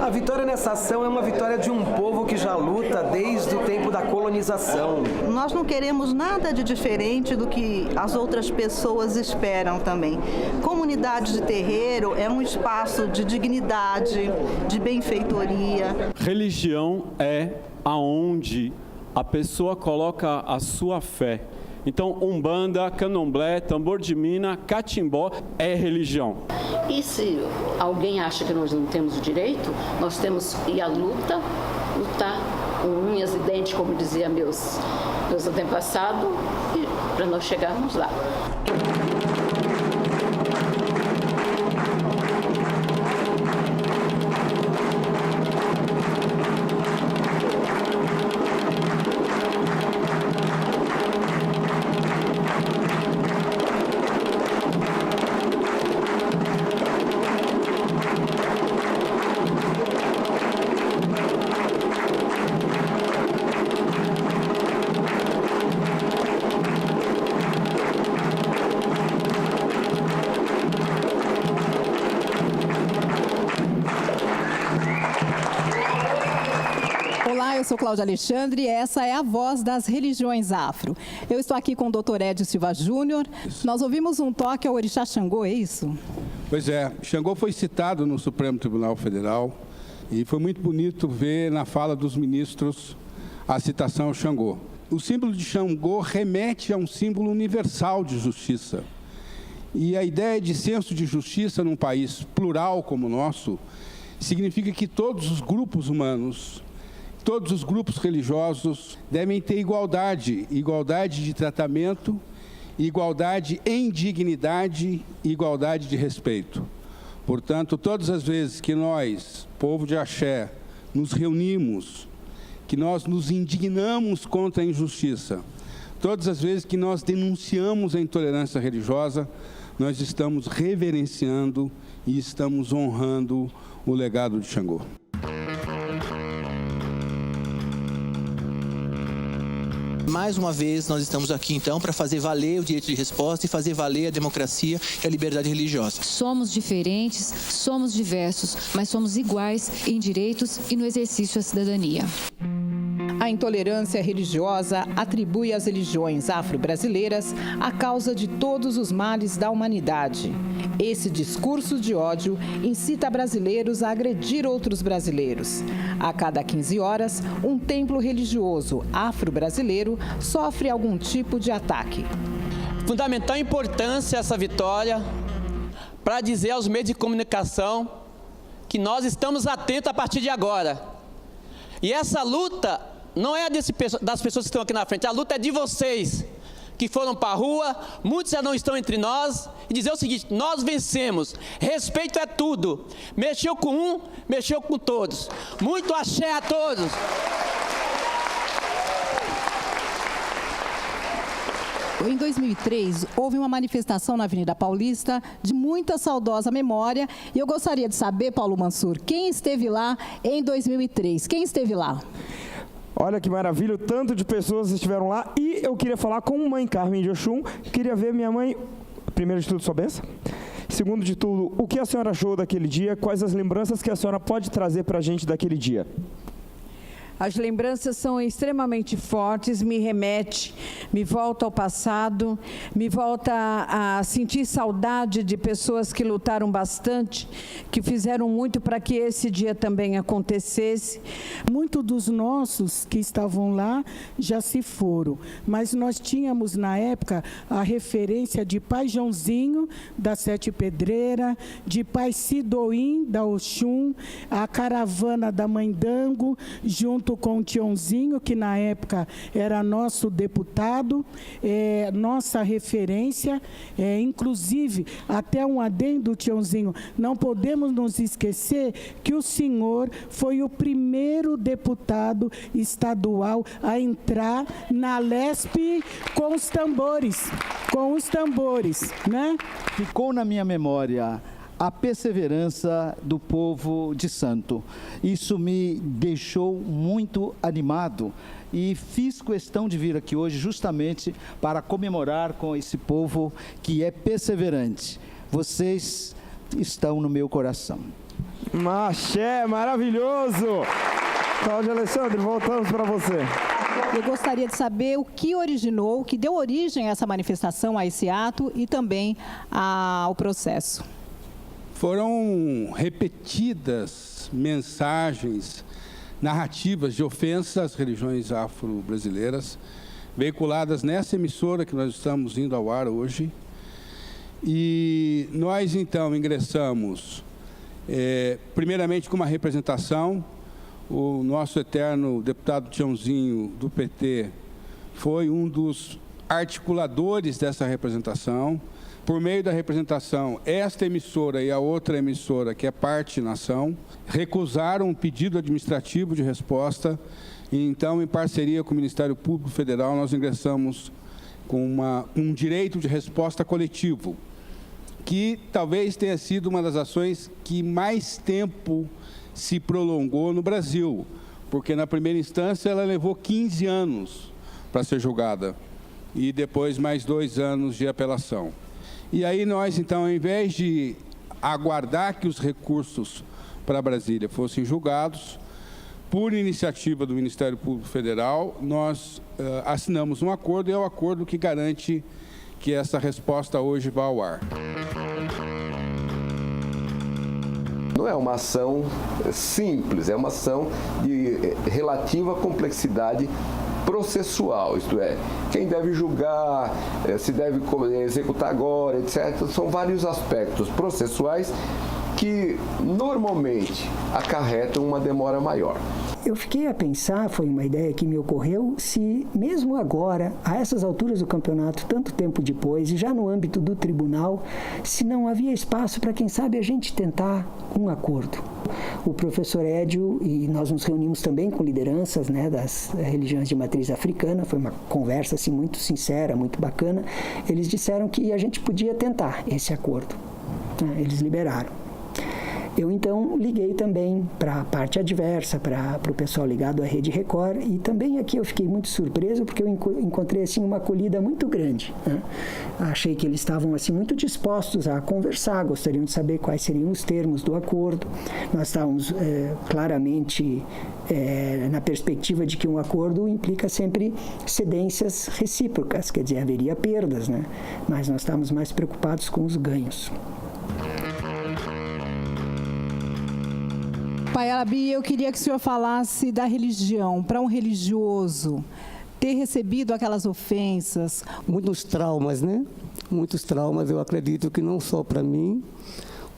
A vitória nessa ação é uma vitória de um povo que já luta desde o tempo da colonização. Nós não queremos nada de diferente do que as outras pessoas esperam também. Comunidade de terreiro é um espaço de dignidade, de benfeitoria. Religião é aonde a pessoa coloca a sua fé. Então, umbanda, candomblé, tambor de mina, catimbó é religião. E se alguém acha que nós não temos o direito, nós temos que ir à luta, lutar com unhas e dentes, como dizia meus antepassados, para nós chegarmos lá. Olá, eu sou Cláudia Alexandre e essa é a voz das religiões afro. Eu estou aqui com o Dr. Edio Silva Júnior. Nós ouvimos um toque ao orixá Xangô, é isso? Pois é, Xangô foi citado no Supremo Tribunal Federal e foi muito bonito ver na fala dos ministros a citação ao Xangô. O símbolo de Xangô remete a um símbolo universal de justiça. E a ideia de senso de justiça num país plural como o nosso significa que todos os grupos humanos, todos os grupos religiosos devem ter igualdade de tratamento, igualdade em dignidade e igualdade de respeito. Portanto, todas as vezes que nós, povo de Axé, nos reunimos, que nós nos indignamos contra a injustiça, todas as vezes que nós denunciamos a intolerância religiosa, nós estamos reverenciando e estamos honrando o legado de Xangô. Mais uma vez, nós estamos aqui, então, para fazer valer o direito de resposta e fazer valer a democracia e a liberdade religiosa. Somos diferentes, somos diversos, mas somos iguais em direitos e no exercício da cidadania. A intolerância religiosa atribui às religiões afro-brasileiras a causa de todos os males da humanidade. Esse discurso de ódio incita brasileiros a agredir outros brasileiros. A cada 15 horas, um templo religioso afro-brasileiro sofre algum tipo de ataque. Fundamental importância essa vitória para dizer aos meios de comunicação que nós estamos atentos a partir de agora. E essa luta não é das pessoas que estão aqui na frente, a luta é de vocês que foram para a rua, muitos já não estão entre nós, e dizer o seguinte: nós vencemos, respeito é tudo, mexeu com um, mexeu com todos. Muito axé a todos. Em 2003, houve uma manifestação na Avenida Paulista de muita saudosa memória, e eu gostaria de saber, Paulo Mansur, quem esteve lá em 2003? Quem esteve lá? Olha que maravilha, o tanto de pessoas estiveram lá. E eu queria falar com mãe Carmen de Oxum. Queria ver minha mãe, primeiro de tudo, sua bênção. Segundo de tudo, o que a senhora achou daquele dia? Quais as lembranças que a senhora pode trazer para a gente daquele dia? As lembranças são extremamente fortes, me volta ao passado, me volta a sentir saudade de pessoas que lutaram bastante, que fizeram muito para que esse dia também acontecesse. Muitos dos nossos que estavam lá já se foram, mas nós tínhamos na época a referência de Pai Joãozinho, da Sete Pedreira, de Pai Sidoim, da Oxum, a caravana da Mãe Dango, junto com o Tiãozinho, que na época era nosso deputado, nossa referência, inclusive, até um adendo, Tiãozinho, não podemos nos esquecer que o senhor foi o primeiro deputado estadual a entrar na LESP com os tambores, né? Ficou na minha memória a perseverança do povo de Santo. Isso me deixou muito animado e fiz questão de vir aqui hoje justamente para comemorar com esse povo que é perseverante. Vocês estão no meu coração. Axé, maravilhoso! Cláudia Alexandre, voltamos para você. Eu gostaria de saber o que originou, o que deu origem a essa manifestação, a esse ato e também ao processo. Foram repetidas mensagens, narrativas de ofensa às religiões afro-brasileiras, veiculadas nessa emissora que nós estamos indo ao ar hoje. E nós, então, ingressamos, primeiramente com uma representação. O nosso eterno deputado Tiãozinho, do PT, foi um dos articuladores dessa representação. Por meio da representação, esta emissora e a outra emissora, que é parte nação, recusaram um pedido administrativo de resposta. E, então, em parceria com o Ministério Público Federal, nós ingressamos com um direito de resposta coletivo, que talvez tenha sido uma das ações que mais tempo se prolongou no Brasil, porque na primeira instância ela levou 15 anos para ser julgada e depois mais 2 anos de apelação. E aí nós, então, ao invés de aguardar que os recursos para Brasília fossem julgados, por iniciativa do Ministério Público Federal, nós assinamos um acordo, e é o acordo que garante que essa resposta hoje vá ao ar. Não é uma ação simples, é uma ação de relativa complexidade processual, isto é, quem deve julgar, se deve executar agora, etc. São vários aspectos processuais que normalmente acarretam uma demora maior. Eu fiquei a pensar, foi uma ideia que me ocorreu, se mesmo agora, a essas alturas do campeonato, tanto tempo depois, e já no âmbito do tribunal, se não havia espaço para, quem sabe, a gente tentar um acordo. O professor Edio, e nós nos reunimos também com lideranças, né, das religiões de matriz africana, foi uma conversa assim, muito sincera, muito bacana. Eles disseram que a gente podia tentar esse acordo. Eles liberaram. Eu, então, liguei também para a parte adversa, para o pessoal ligado à Rede Record, e também aqui eu fiquei muito surpreso, porque eu encontrei, assim, uma acolhida muito grande, né? Achei que eles estavam, assim, muito dispostos a conversar, gostariam de saber quais seriam os termos do acordo. Nós estávamos claramente na perspectiva de que um acordo implica sempre cedências recíprocas, quer dizer, haveria perdas, né? Mas nós estávamos mais preocupados com os ganhos. Pai Alabi, eu queria que o senhor falasse da religião. Para um religioso ter recebido aquelas ofensas. Muitos traumas, né? Muitos traumas, eu acredito que não só para mim,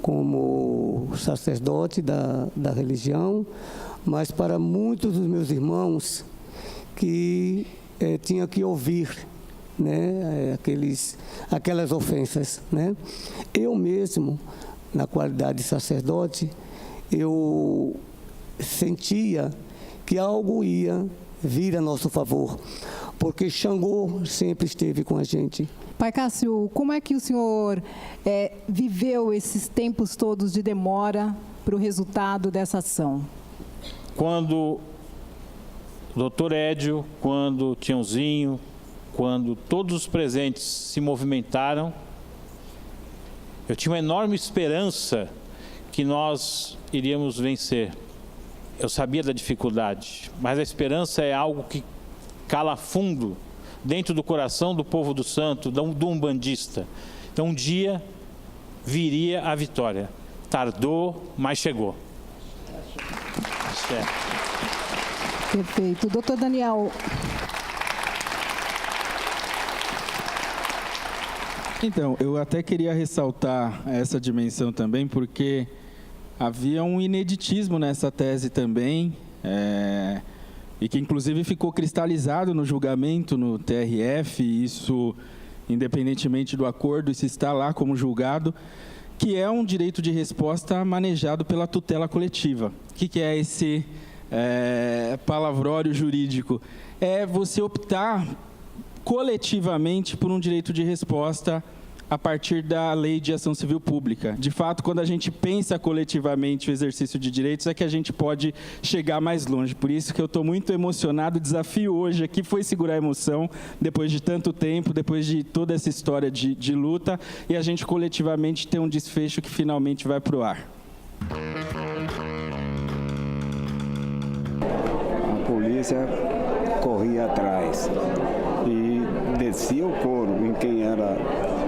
como sacerdote da religião, mas para muitos dos meus irmãos que tinham que ouvir, né? Aquelas ofensas, né? Eu mesmo, na qualidade de sacerdote, eu sentia que algo ia vir a nosso favor, porque Xangô sempre esteve com a gente. Pai Cássio, como é que o senhor viveu esses tempos todos de demora para o resultado dessa ação? Quando o doutor Edio, quando o Tiãozinho, quando todos os presentes se movimentaram, eu tinha uma enorme esperança que nós iríamos vencer. Eu sabia da dificuldade, mas a esperança é algo que cala fundo dentro do coração do povo do santo, do umbandista. Então um dia viria a vitória. Tardou, mas chegou. Perfeito. Doutor Daniel. Então, eu até queria ressaltar essa dimensão também, porque havia um ineditismo nessa tese também, e que inclusive ficou cristalizado no julgamento no TRF, isso independentemente do acordo, isso está lá como julgado, que é um direito de resposta manejado pela tutela coletiva. O que é esse palavrório jurídico? É você optar coletivamente por um direito de resposta a partir da Lei de Ação Civil Pública. De fato, quando a gente pensa coletivamente o exercício de direitos, é que a gente pode chegar mais longe. Por isso que eu estou muito emocionado. O desafio hoje aqui foi segurar a emoção, depois de tanto tempo, depois de toda essa história de luta, e a gente coletivamente ter um desfecho que finalmente vai para o ar. polícia corria atrás e descia o couro em quem era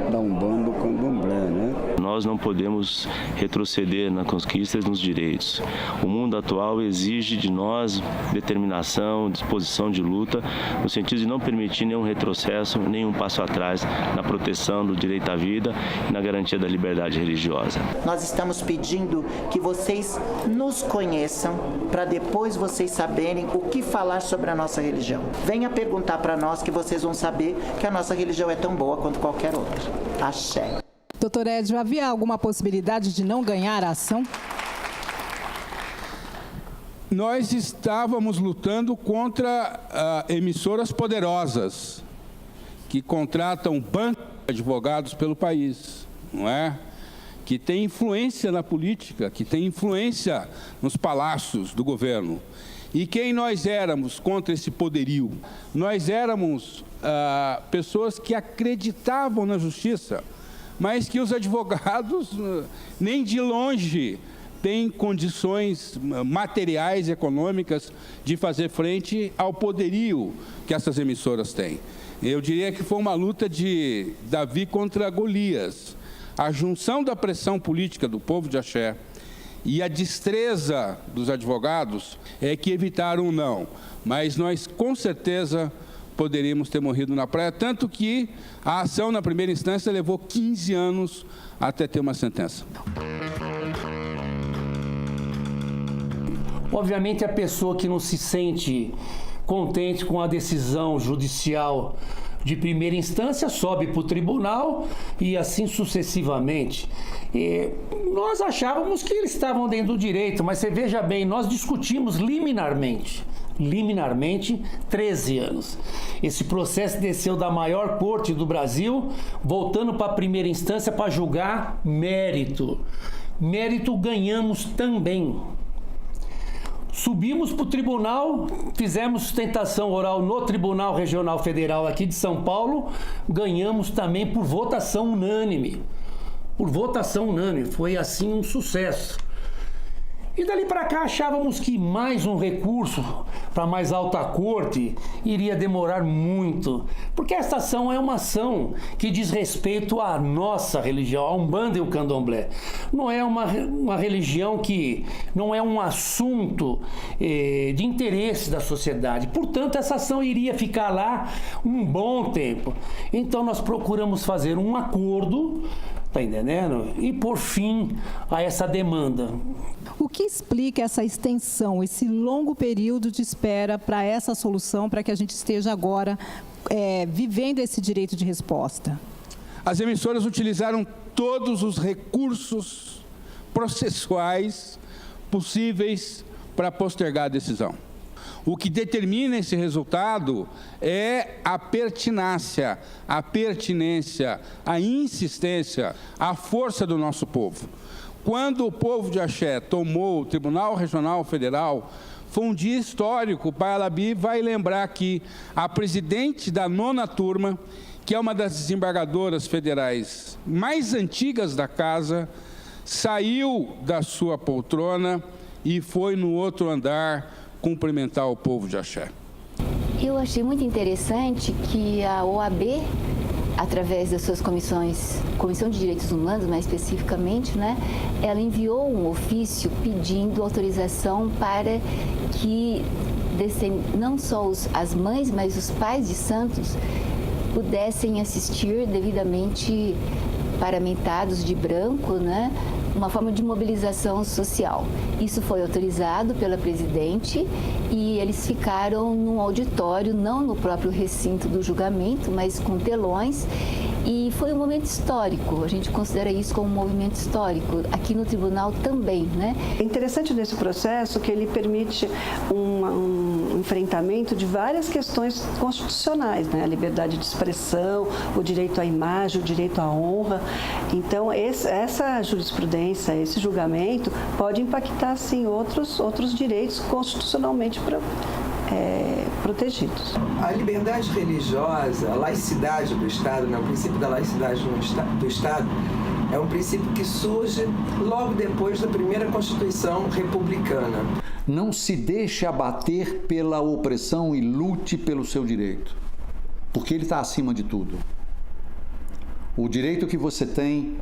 da Umbanda, do Candomblé, né? Nós não podemos retroceder nas conquistas, nos direitos. O mundo atual exige de nós determinação, disposição de luta, no sentido de não permitir nenhum retrocesso, nenhum passo atrás na proteção do direito à vida e na garantia da liberdade religiosa. Nós estamos pedindo que vocês nos conheçam para depois vocês saberem o que falar sobre a nossa religião. Venha perguntar para nós que vocês vão saber que a nossa religião é tão boa quanto qualquer outra. Axé. Doutor Edio, havia alguma possibilidade de não ganhar a ação? Nós estávamos lutando contra emissoras poderosas que contratam bancos de advogados pelo país, não é? Que tem influência na política, que tem influência nos palácios do governo. E quem nós éramos contra esse poderio? Nós éramos pessoas que acreditavam na justiça, mas que os advogados nem de longe têm condições materiais e econômicas de fazer frente ao poderio que essas emissoras têm. Eu diria que foi uma luta de Davi contra Golias. A junção da pressão política do povo de Axé e a destreza dos advogados é que evitaram o não. Mas nós, com certeza, poderíamos ter morrido na praia, tanto que a ação na primeira instância levou 15 anos até ter uma sentença. Obviamente, a pessoa que não se sente contente com a decisão judicial de primeira instância sobe para o tribunal e assim sucessivamente. Nós achávamos que eles estavam dentro do direito, mas você veja bem, nós discutimos liminarmente 13 anos. Esse processo desceu da maior corte do Brasil, voltando para a primeira instância para julgar mérito. Mérito ganhamos também. Subimos para o tribunal, fizemos sustentação oral no Tribunal Regional Federal aqui de São Paulo, ganhamos também por votação unânime. Por votação unânime, foi assim um sucesso. E dali para cá achávamos que mais um recurso para mais alta corte iria demorar muito, porque esta ação é uma ação que diz respeito à nossa religião, a Umbanda e o Candomblé. Não é uma religião que não é um assunto de interesse da sociedade. Portanto, essa ação iria ficar lá um bom tempo. Então nós procuramos fazer um acordo, tá entendendo? E por fim a essa demanda. O que explica essa extensão, esse longo período de espera para essa solução, para que a gente esteja agora vivendo esse direito de resposta? As emissoras utilizaram todos os recursos processuais possíveis para postergar a decisão. O que determina esse resultado é a pertinácia, a pertinência, a insistência, a força do nosso povo. Quando o povo de Axé tomou o Tribunal Regional Federal, foi um dia histórico. O Pai Alabi vai lembrar que a presidente da 9ª turma, que é uma das desembargadoras federais mais antigas da casa, saiu da sua poltrona e foi no outro andar cumprimentar o povo de Axé. Eu achei muito interessante que a OAB, através das suas comissões, Comissão de Direitos Humanos mais especificamente, né, ela enviou um ofício pedindo autorização para que não só as mães, mas os pais de santos pudessem assistir devidamente paramentados de branco, né, uma forma de mobilização social. Isso foi autorizado pela presidente e eles ficaram num auditório, não no próprio recinto do julgamento, mas com telões. E foi um momento histórico, a gente considera isso como um movimento histórico, aqui no tribunal também, né? É interessante nesse processo que ele permite um enfrentamento de várias questões constitucionais, né? A liberdade de expressão, o direito à imagem, o direito à honra. Então, essa jurisprudência, esse julgamento pode impactar, sim, outros direitos constitucionalmente protegidos. A liberdade religiosa, a laicidade do Estado, né? O princípio da laicidade do Estado, é um princípio que surge logo depois da primeira Constituição republicana. Não se deixe abater pela opressão e lute pelo seu direito, porque ele está acima de tudo. O direito que você tem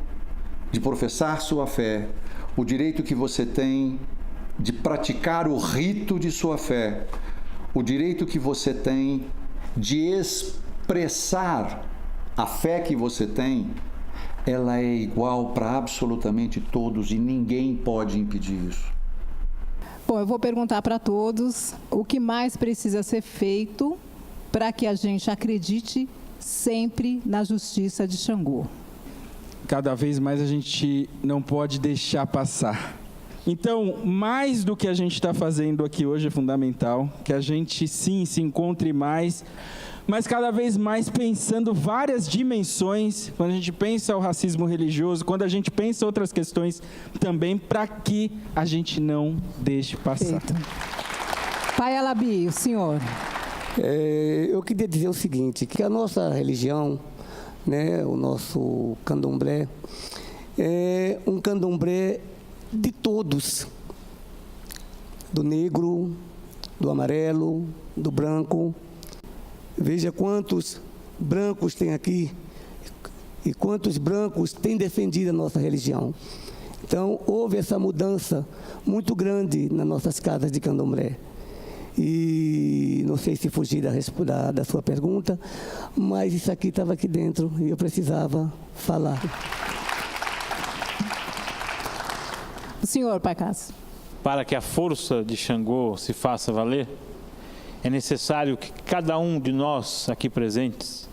de professar sua fé, o direito que você tem de praticar o rito de sua fé, o direito que você tem de expressar a fé que você tem, ela é igual para absolutamente todos e ninguém pode impedir isso. Bom, eu vou perguntar para todos o que mais precisa ser feito para que a gente acredite sempre na justiça de Xangô. Cada vez mais a gente não pode deixar passar. Então, mais do que a gente está fazendo aqui hoje é fundamental, que a gente sim se encontre mais, mas cada vez mais pensando várias dimensões, quando a gente pensa o racismo religioso, quando a gente pensa outras questões também, para que a gente não deixe passar. Perfeito. Pai Alabi, o senhor. Eu queria dizer o seguinte, que a nossa religião, né, o nosso candomblé, é um candomblé de todos, do negro, do amarelo, do branco. Veja quantos brancos tem aqui e quantos brancos têm defendido a nossa religião. Então, houve essa mudança muito grande nas nossas casas de candomblé. E não sei se fugir da sua pergunta, mas isso aqui estava aqui dentro e eu precisava falar. O senhor, Pai Cássio. Para que a força de Xangô se faça valer, é necessário que cada um de nós aqui presentes,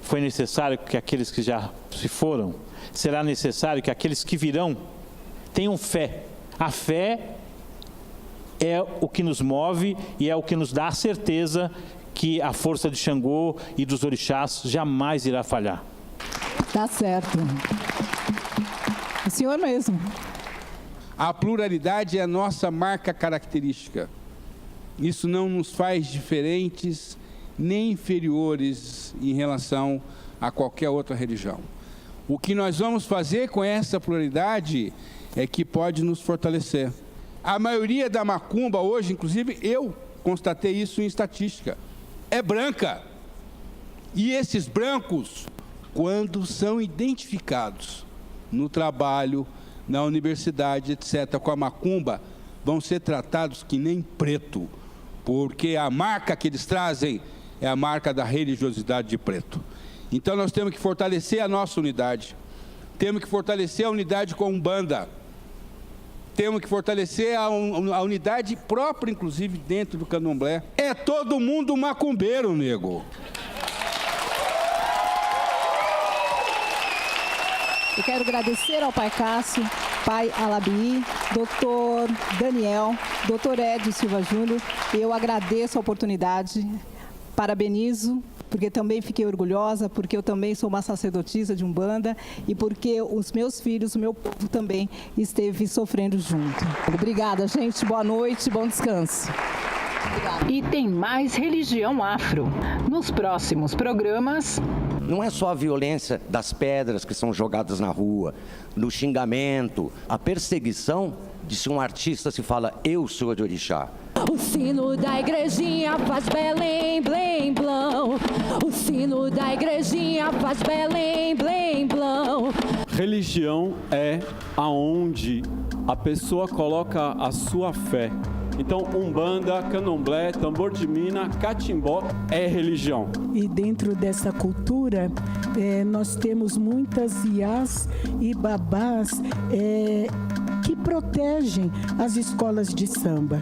foi necessário que aqueles que já se foram, será necessário que aqueles que virão tenham fé. A fé é o que nos move e é o que nos dá a certeza que a força de Xangô e dos orixás jamais irá falhar. Tá certo. O senhor mesmo. A pluralidade é a nossa marca característica. Isso não nos faz diferentes nem inferiores em relação a qualquer outra religião. O que nós vamos fazer com essa pluralidade é que pode nos fortalecer. A maioria da macumba hoje, inclusive eu constatei isso em estatística, é branca. E esses brancos, quando são identificados no trabalho, na universidade, etc., com a macumba, vão ser tratados que nem preto, porque a marca que eles trazem é a marca da religiosidade de preto. Então nós temos que fortalecer a nossa unidade, temos que fortalecer a unidade com a Umbanda, temos que fortalecer a unidade própria, inclusive, dentro do candomblé. É todo mundo macumbeiro, nego. Eu quero agradecer ao Pai Cássio, Pai Alabi, Dr. Daniel, Dr. Edio Silva Júnior. Eu agradeço a oportunidade, parabenizo, porque também fiquei orgulhosa, porque eu também sou uma sacerdotisa de Umbanda e porque os meus filhos, o meu povo também esteve sofrendo junto. Obrigada, gente. Boa noite, bom descanso. Obrigada. E tem mais religião afro. Nos próximos programas... Não é só a violência das pedras que são jogadas na rua, do xingamento, a perseguição de se um artista se fala, eu sou de orixá. O sino da igrejinha faz Belém, blém, blão. O sino da igrejinha faz Belém, blém, blão. Religião é aonde a pessoa coloca a sua fé. Então, Umbanda, Candomblé, Tambor de Mina, Catimbó é religião. E dentro dessa cultura, nós temos muitas iás e babás que protegem as escolas de samba.